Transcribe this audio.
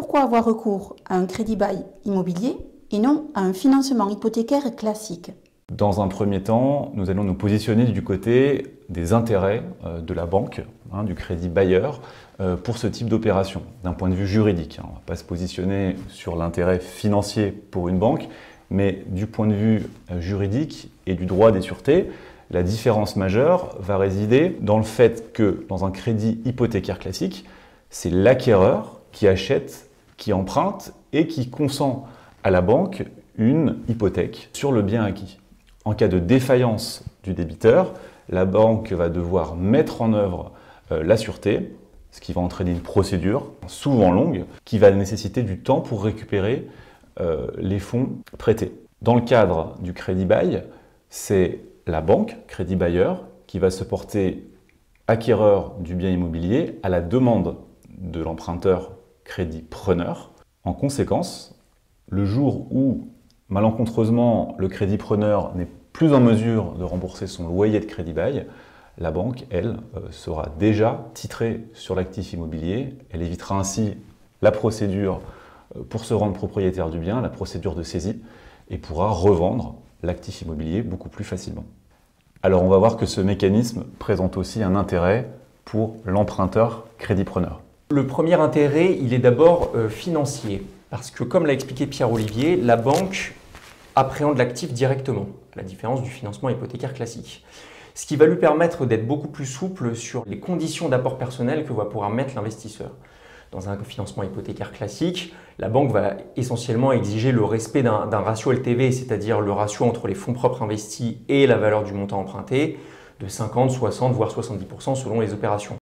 pourquoi avoir recours à un crédit bail immobilier et non à un financement hypothécaire classique? Dans un premier temps, nous allons nous positionner du côté des intérêts de la banque, du crédit bailleur, pour ce type d'opération, d'un point de vue juridique. On ne va pas se positionner sur l'intérêt financier pour une banque, mais du point de vue juridique et du droit des sûretés, la différence majeure va résider dans le fait que dans un crédit hypothécaire classique, c'est l'acquéreur qui achète, qui emprunte et qui consent à la banque une hypothèque sur le bien acquis. En cas de défaillance du débiteur, la banque va devoir mettre en œuvre la sûreté, ce qui va entraîner une procédure souvent longue qui va nécessiter du temps pour récupérer les fonds prêtés. Dans le cadre du crédit bail, c'est la banque, crédit bailleur, qui va se porter acquéreur du bien immobilier à la demande de l'emprunteur crédit preneur. En conséquence, le jour où malencontreusement le crédit preneur n'est plus en mesure de rembourser son loyer de crédit bail, la banque, elle, sera déjà titrée sur l'actif immobilier. Elle évitera ainsi la procédure pour se rendre propriétaire du bien, la procédure de saisie, et pourra revendre l'actif immobilier beaucoup plus facilement. Alors on va voir que ce mécanisme présente aussi un intérêt pour l'emprunteur crédit-preneur. Le premier intérêt, il est d'abord financier, parce que comme l'a expliqué Pierre-Olivier, la banque appréhende l'actif directement, à la différence du financement hypothécaire classique. Ce qui va lui permettre d'être beaucoup plus souple sur les conditions d'apport personnel que va pouvoir mettre l'investisseur. Dans un financement hypothécaire classique, la banque va essentiellement exiger le respect d'un ratio LTV, c'est-à-dire le ratio entre les fonds propres investis et la valeur du montant emprunté, de 50, 60, voire 70% selon les opérations.